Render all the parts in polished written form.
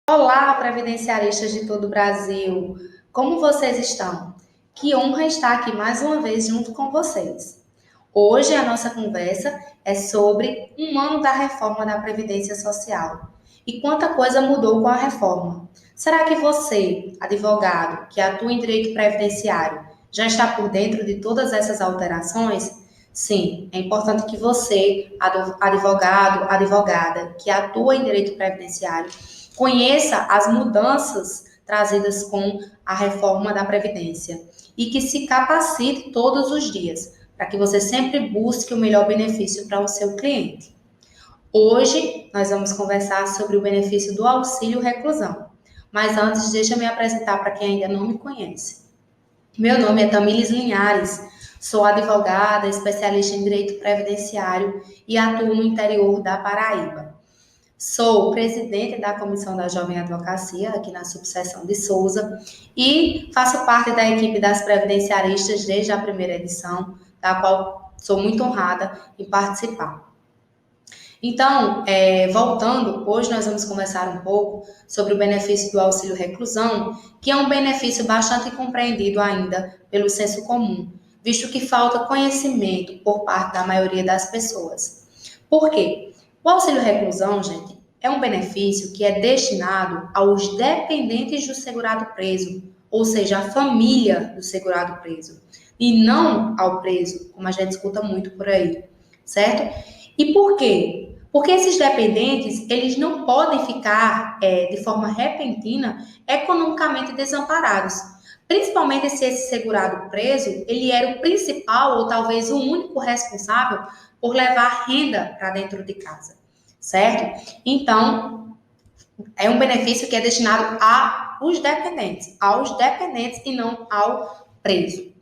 Olá, previdenciaristas de todo o Brasil! Como vocês estão? Que honra estar aqui mais uma vez junto com vocês. Hoje a nossa conversa é sobre um ano da reforma da Previdência Social. E quanta coisa mudou com a reforma. Será que você, advogado, que atua em direito previdenciário, já está por dentro de todas essas alterações? Sim, é importante que você, advogado, advogada, que atua em direito previdenciário, conheça as mudanças trazidas com a reforma da Previdência e que se capacite todos os dias, para que você sempre busque o melhor benefício para o seu cliente. Hoje nós vamos conversar sobre o benefício do auxílio reclusão. Mas antes, deixa eu me apresentar para quem ainda não me conhece. Meu nome é Tamires Linhares, sou advogada, especialista em direito previdenciário e atuo no interior da Paraíba. Sou presidente da Comissão da Jovem Advocacia, aqui na subseção de Souza, e faço parte da equipe das previdenciaristas desde a primeira edição, da qual sou muito honrada em participar. Então, voltando, hoje nós vamos conversar um pouco sobre o benefício do auxílio reclusão, que é um benefício bastante compreendido ainda pelo senso comum, visto que falta conhecimento por parte da maioria das pessoas. Por quê? O auxílio reclusão, gente, é um benefício que é destinado aos dependentes do segurado preso, ou seja, a família do segurado preso, e não ao preso, como a gente escuta muito por aí, certo? E por quê? Porque esses dependentes, eles não podem ficar de forma repentina economicamente desamparados. Principalmente se esse segurado preso, ele era o principal ou talvez o único responsável por levar renda para dentro de casa, certo? Então, é um benefício que é destinado aos dependentes e não ao preso.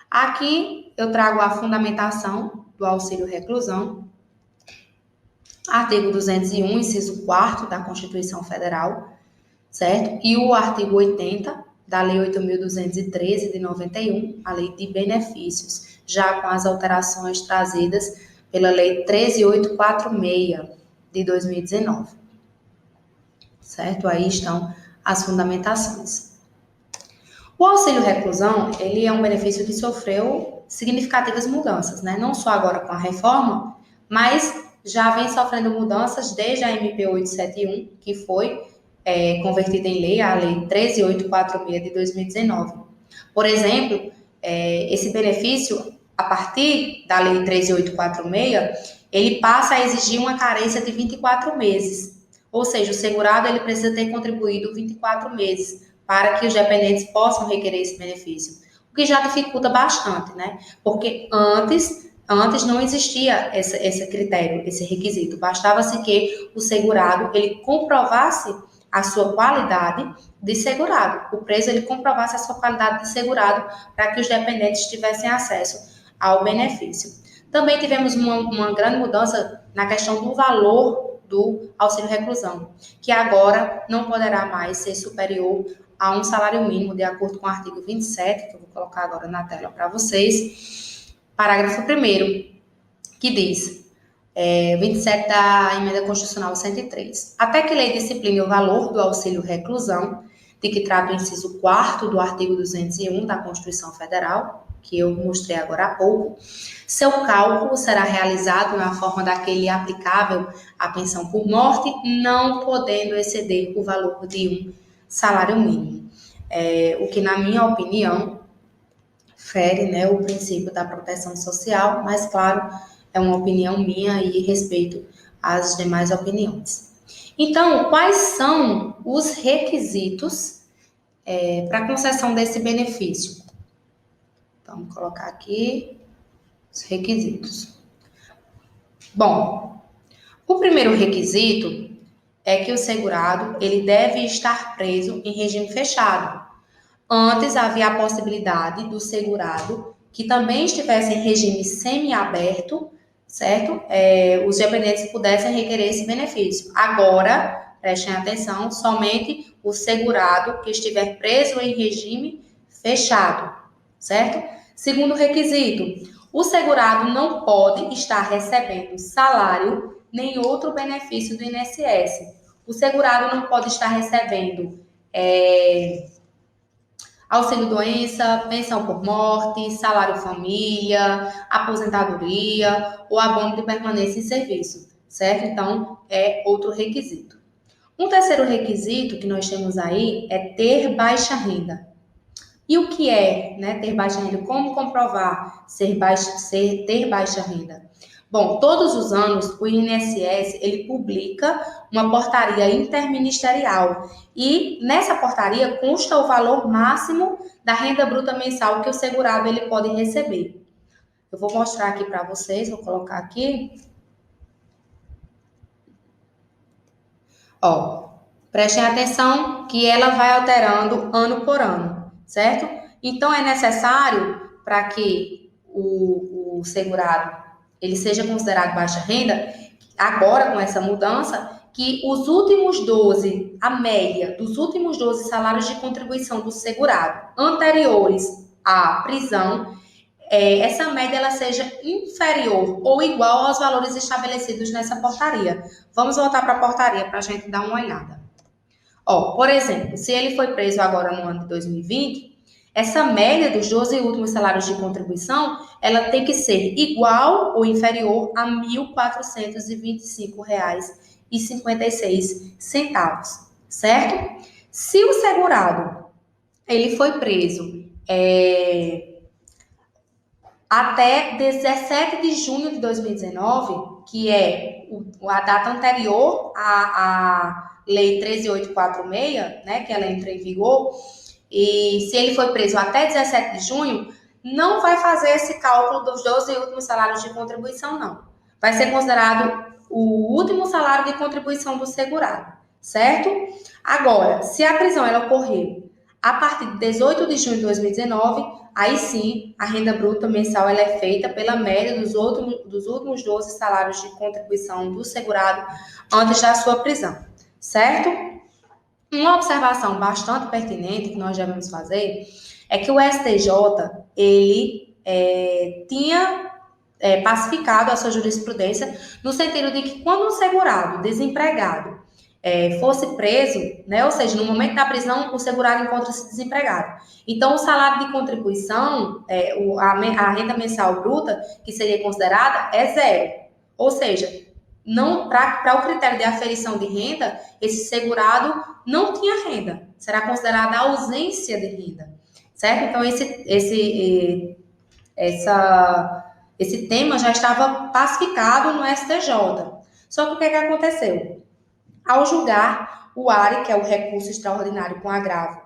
Aqui eu trago a fundamentação do auxílio reclusão, artigo 201, inciso 4º da Constituição Federal, certo? E o artigo 80 da Lei 8.213 de 91, a Lei de Benefícios, já com as alterações trazidas pela Lei 13.846 de 2019, certo? Aí estão as fundamentações. O auxílio reclusão, ele é um benefício que sofreu significativas mudanças, né? Não só agora com a reforma, mas já vem sofrendo mudanças desde a MP 871, que foi convertida em lei, a Lei 13.846 de 2019. Por exemplo, esse benefício, a partir da Lei 13.846, ele passa a exigir uma carência de 24 meses. Ou seja, o segurado ele precisa ter contribuído 24 meses para que os dependentes possam requerer esse benefício. O que já dificulta bastante, né? Porque antes não existia esse critério, esse requisito. Bastava-se que o segurado ele comprovasse a sua qualidade de segurado. O preso ele comprovasse a sua qualidade de segurado para que os dependentes tivessem acesso ao benefício. Também tivemos uma grande mudança na questão do valor do auxílio reclusão, que agora não poderá mais ser superior a um salário mínimo, de acordo com o artigo 27, que eu vou colocar agora na tela para vocês, parágrafo 1º, que diz, 27 da Emenda Constitucional 103. Até que lei discipline o valor do auxílio reclusão, de que trata o inciso 4º do artigo 201 da Constituição Federal, que eu mostrei agora há pouco, seu cálculo será realizado na forma daquele aplicável à pensão por morte, não podendo exceder o valor de um salário mínimo. O que, na minha opinião, fere, né, o princípio da proteção social, mas, claro, é uma opinião minha e respeito às demais opiniões. Então, quais são os requisitos para a concessão desse benefício? Vamos colocar aqui os requisitos. Bom, o primeiro requisito é que o segurado ele deve estar preso em regime fechado. Antes havia a possibilidade do segurado que também estivesse em regime semiaberto, certo? Os dependentes pudessem requerer esse benefício. Agora, prestem atenção, somente o segurado que estiver preso em regime fechado, certo? Segundo requisito, o segurado não pode estar recebendo salário nem outro benefício do INSS. O segurado não pode estar recebendo auxílio-doença, pensão por morte, salário-família, aposentadoria ou abono de permanência em serviço, certo? Então, é outro requisito. Um terceiro requisito que nós temos aí é ter baixa renda. E o que é, né, ter baixa renda? Como comprovar ter baixa renda? Bom, todos os anos o INSS ele publica uma portaria interministerial e nessa portaria consta o valor máximo da renda bruta mensal que o segurado ele pode receber. Eu vou mostrar aqui para vocês, vou colocar aqui. Ó, prestem atenção que ela vai alterando ano por ano, certo? Então, é necessário para que o segurado ele seja considerado baixa renda, agora com essa mudança, que os últimos 12, a média dos últimos 12 salários de contribuição do segurado anteriores à prisão, essa média ela seja inferior ou igual aos valores estabelecidos nessa portaria. Vamos voltar para a portaria para a gente dar uma olhada. Ó, por exemplo, se ele foi preso agora no ano de 2020, essa média dos 12 últimos salários de contribuição, ela tem que ser igual ou inferior a R$ 1.425,56, certo? Se o segurado ele foi preso até 17 de junho de 2019, que é a data anterior à Lei 13.846, né, que ela entra em vigor, e se ele foi preso até 17 de junho, não vai fazer esse cálculo dos 12 últimos salários de contribuição, não. Vai ser considerado o último salário de contribuição do segurado, certo? Agora, se a prisão ela ocorrer a partir de 18 de junho de 2019, aí sim, a renda bruta mensal ela é feita pela média dos últimos 12 salários de contribuição do segurado antes da sua prisão, certo? Uma observação bastante pertinente que nós devemos fazer é que o STJ, ele tinha pacificado a sua jurisprudência no sentido de que quando um segurado desempregado fosse preso, né, ou seja, no momento da prisão, o segurado encontra-se desempregado. Então, o salário de contribuição, a renda mensal bruta, que seria considerada, é zero. Ou seja, para o critério de aferição de renda, esse segurado não tinha renda. Será considerada ausência de renda, certo? Então, esse tema já estava pacificado no STJ. Só que o que aconteceu? Ao julgar o ARE, que é o recurso extraordinário com agravo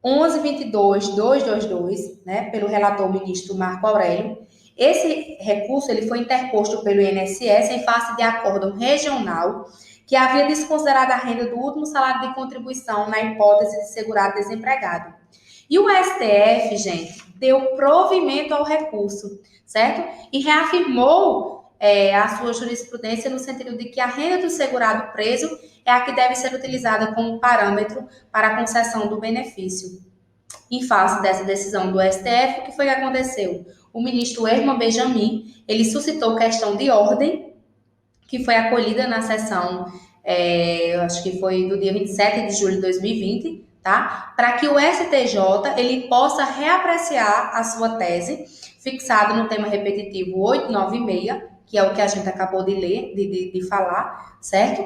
11.22.222, né, pelo relator ministro Marco Aurélio, esse recurso ele foi interposto pelo INSS em face de acórdão regional que havia desconsiderado a renda do último salário de contribuição na hipótese de segurado desempregado. E o STF, gente, deu provimento ao recurso, certo? E reafirmou a sua jurisprudência no sentido de que a renda do segurado preso é a que deve ser utilizada como parâmetro para a concessão do benefício. Em face dessa decisão do STF, o que foi que aconteceu? O ministro Herman Benjamin, ele suscitou questão de ordem, que foi acolhida na sessão, acho que foi do dia 27 de julho de 2020, tá? Para que o STJ ele possa reapreciar a sua tese, fixada no tema repetitivo 896, que é o que a gente acabou de ler, de falar, certo?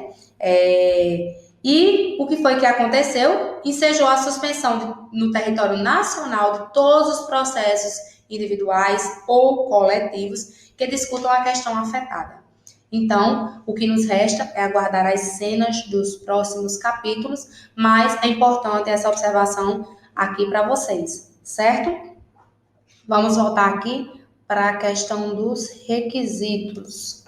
E o que foi que aconteceu? Ensejou a suspensão no território nacional de todos os processos individuais ou coletivos que discutam a questão afetada. Então, o que nos resta é aguardar as cenas dos próximos capítulos, mas é importante essa observação aqui para vocês, certo? Vamos voltar aqui para a questão dos requisitos.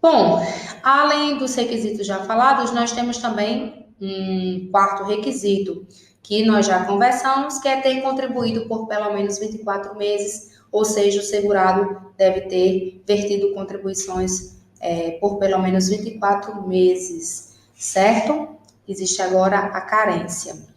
Bom, além dos requisitos já falados, nós temos também um quarto requisito, que nós já conversamos, que é ter contribuído por pelo menos 24 meses, ou seja, o segurado deve ter vertido contribuições por pelo menos 24 meses, certo? Existe agora a carência.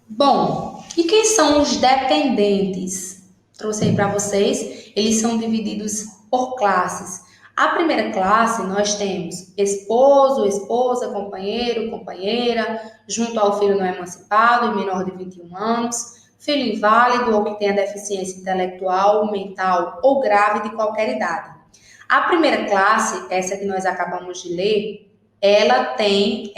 Bom, e quem são os dependentes? Trouxe aí para vocês, eles são divididos por classes. A primeira classe, nós temos esposo, esposa, companheiro, companheira, junto ao filho não emancipado e menor de 21 anos, filho inválido ou que tenha deficiência intelectual, mental ou grave de qualquer idade. A primeira classe, essa que nós acabamos de ler, ela tem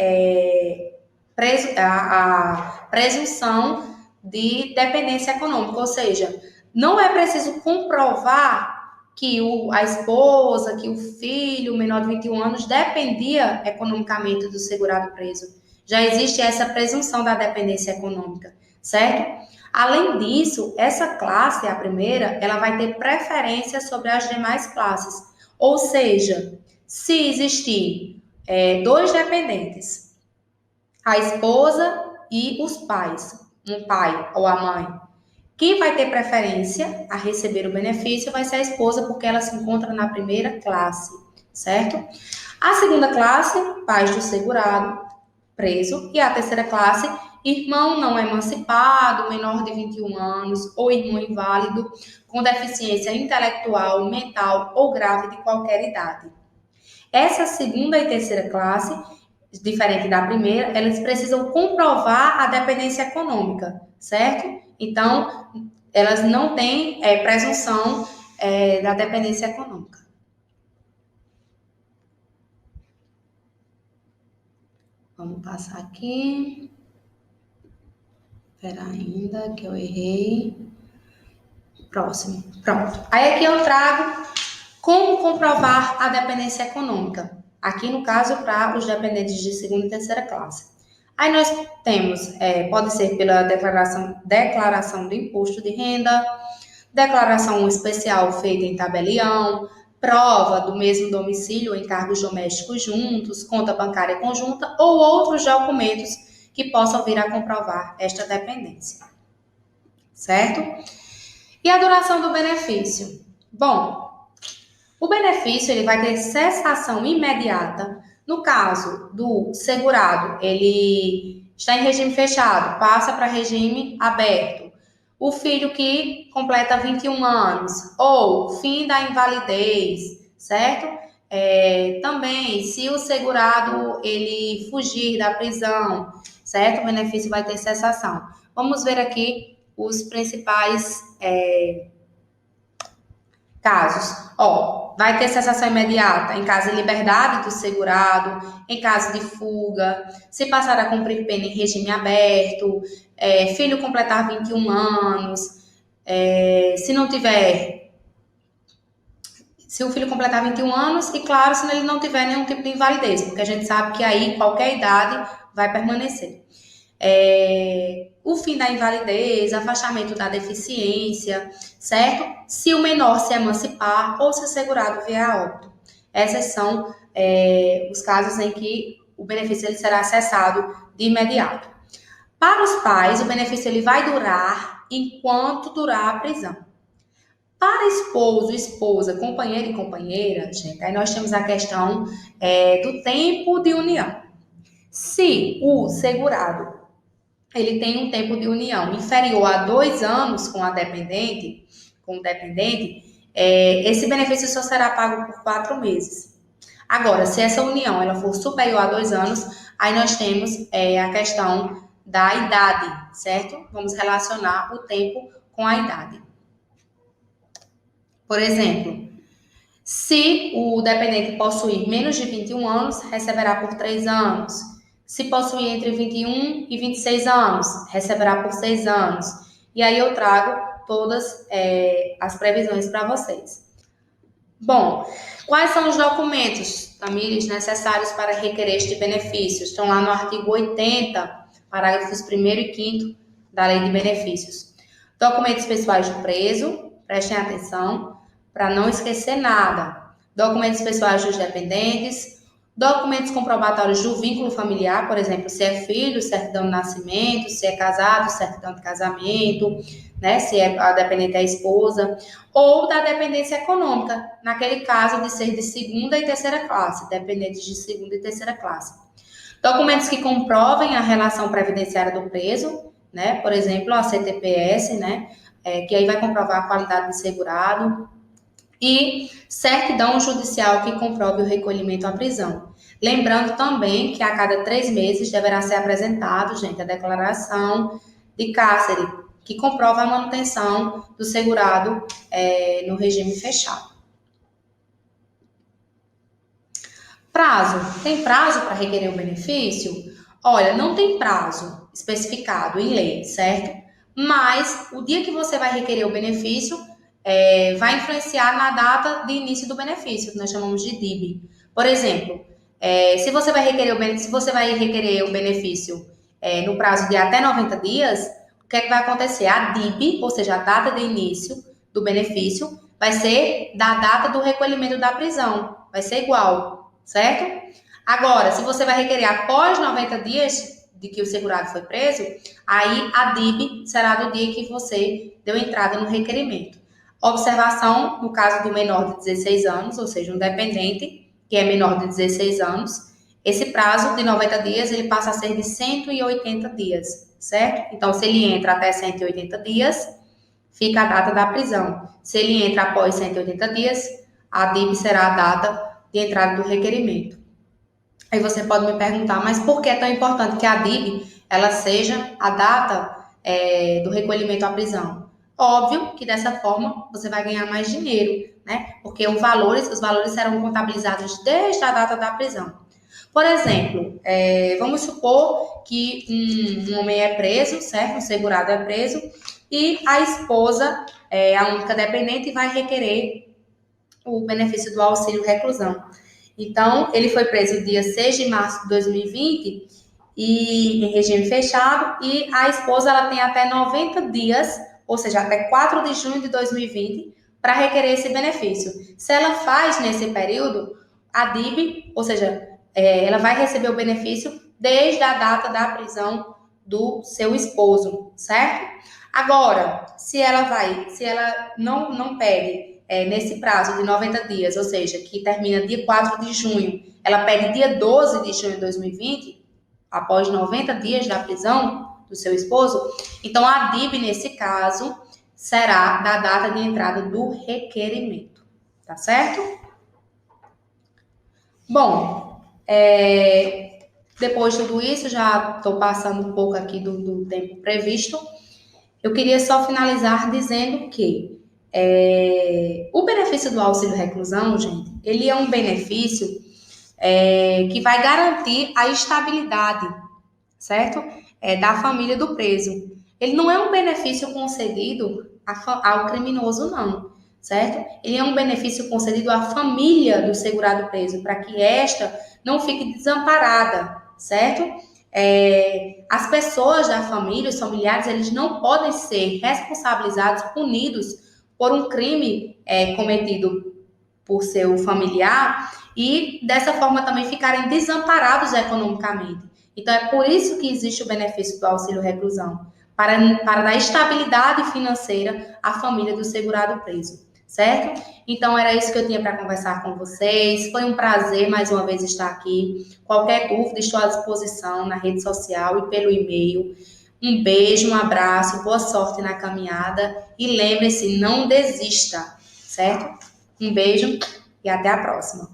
a presunção de dependência econômica, ou seja, não é preciso comprovar que a esposa, que o filho menor de 21 anos dependia economicamente do segurado preso. Já existe essa presunção da dependência econômica, certo? Além disso, essa classe, a primeira, ela vai ter preferência sobre as demais classes. Ou seja, se existir dois dependentes, a esposa e os pais, um pai ou a mãe, quem vai ter preferência a receber o benefício vai ser a esposa, porque ela se encontra na primeira classe, certo? A segunda classe, pais do segurado, preso. E a terceira classe, irmão não emancipado, menor de 21 anos, ou irmão inválido, com deficiência intelectual, mental ou grave de qualquer idade. Essa segunda e terceira classe, diferente da primeira, elas precisam comprovar a dependência econômica, certo? Então, elas não têm presunção da dependência econômica. Vamos passar aqui. Espera ainda que eu errei. Próximo. Pronto. Aí aqui eu trago como comprovar a dependência econômica. Aqui, no caso, para os dependentes de segunda e terceira classe. Aí nós temos, pode ser pela declaração do imposto de renda, declaração especial feita em tabelião, prova do mesmo domicílio em cargos domésticos juntos, conta bancária conjunta ou outros documentos que possam vir a comprovar esta dependência. Certo? E a duração do benefício? Bom, o benefício ele vai ter cessação imediata. No caso do segurado, ele está em regime fechado, passa para regime aberto. O filho que completa 21 anos, ou fim da invalidez, certo? Também, se o segurado ele fugir da prisão, certo? O benefício vai ter cessação. Vamos ver aqui os principais casos. Vai ter cessação imediata em caso de liberdade do segurado, em caso de fuga, se passar a cumprir pena em regime aberto, filho completar 21 anos, se o filho completar 21 anos e, claro, se ele não tiver nenhum tipo de invalidez, porque a gente sabe que aí qualquer idade vai permanecer. O fim da invalidez, afastamento da deficiência, certo? Se o menor se emancipar ou se o segurado vier a óbito. Esses são os casos em que o benefício ele será cessado de imediato. Para os pais, o benefício ele vai durar enquanto durar a prisão. Para esposo, esposa, companheiro e companheira, gente, aí nós temos a questão do tempo de união. Se o segurado ele tem um tempo de união inferior a 2 anos com o dependente, esse benefício só será pago por 4 meses. Agora, se essa união ela for superior a 2 anos, aí nós temos a questão da idade, certo? Vamos relacionar o tempo com a idade. Por exemplo, se o dependente possuir menos de 21 anos, receberá por 3 anos. Se possuir entre 21 e 26 anos, receberá por 6 anos. E aí eu trago todas as previsões para vocês. Bom, quais são os documentos, Tamires, necessários para requerer este benefício? Estão lá no artigo 80, parágrafos 1º e 5º da Lei de Benefícios. Documentos pessoais do preso, prestem atenção, para não esquecer nada. Documentos pessoais dos dependentes, documentos comprobatórios do vínculo familiar, por exemplo, se é filho, certidão de nascimento, se é casado, certidão de casamento, né, se a dependente é a esposa, ou da dependência econômica, naquele caso de ser de segunda e terceira classe, dependentes de segunda e terceira classe. Documentos que comprovem a relação previdenciária do preso, né, por exemplo, a CTPS, né, que aí vai comprovar a qualidade de segurado. e certidão judicial que comprove o recolhimento à prisão. Lembrando também que a cada 3 meses deverá ser apresentado, gente, a declaração de cárcere, que comprova a manutenção do segurado no regime fechado. Prazo. Tem prazo para requerer o benefício? Olha, não tem prazo especificado em lei, certo? Mas o dia que você vai requerer o benefício vai influenciar na data de início do benefício, que nós chamamos de DIB. Por exemplo, se você vai requerer o benefício no prazo de até 90 dias, o que é que vai acontecer? A DIB, ou seja, a data de início do benefício, vai ser da data do recolhimento da prisão. Vai ser igual, certo? Agora, se você vai requerer após 90 dias de que o segurado foi preso, aí a DIB será do dia que você deu entrada no requerimento. Observação, no caso do menor de 16 anos, ou seja, um dependente, que é menor de 16 anos, esse prazo de 90 dias, ele passa a ser de 180 dias, certo? Então, se ele entra até 180 dias, fica a data da prisão. Se ele entra após 180 dias, a DIB será a data de entrada do requerimento. Aí você pode me perguntar, mas por que é tão importante que a DIB ela seja a data do recolhimento à prisão? Óbvio que dessa forma você vai ganhar mais dinheiro, né? Porque os valores serão contabilizados desde a data da prisão. Por exemplo, vamos supor que um homem é preso, certo? Um segurado é preso e a esposa, a única dependente, vai requerer o benefício do auxílio reclusão. Então, ele foi preso dia 6 de março de 2020 e em regime fechado, e a esposa ela tem até 90 dias, ou seja, até 4 de junho de 2020, para requerer esse benefício. Se ela faz nesse período, a DIB, ou seja, ela vai receber o benefício desde a data da prisão do seu esposo, certo? Agora, se ela não pede nesse prazo de 90 dias, ou seja, que termina dia 4 de junho, ela pede dia 12 de junho de 2020, após 90 dias da prisão do seu esposo, então a DIB, nesse caso, será da data de entrada do requerimento, tá certo? Bom, depois de tudo isso, já estou passando um pouco aqui do tempo previsto, eu queria só finalizar dizendo que o benefício do auxílio reclusão, gente, ele é um benefício que vai garantir a estabilidade, certo? Da família do preso. Ele não é um benefício concedido ao criminoso, não, certo? Ele é um benefício concedido à família do segurado preso, para que esta não fique desamparada, certo? As pessoas da família, os familiares, eles não podem ser responsabilizados, punidos por um crime cometido por seu familiar e dessa forma também ficarem desamparados economicamente. Então é por isso que existe o benefício do auxílio reclusão, para dar estabilidade financeira à família do segurado preso, certo? Então era isso que eu tinha para conversar com vocês. Foi um prazer mais uma vez estar aqui. Qualquer dúvida, estou à disposição na rede social e pelo e-mail. Um beijo, um abraço, boa sorte na caminhada e lembre-se, não desista, certo? Um beijo e até a próxima.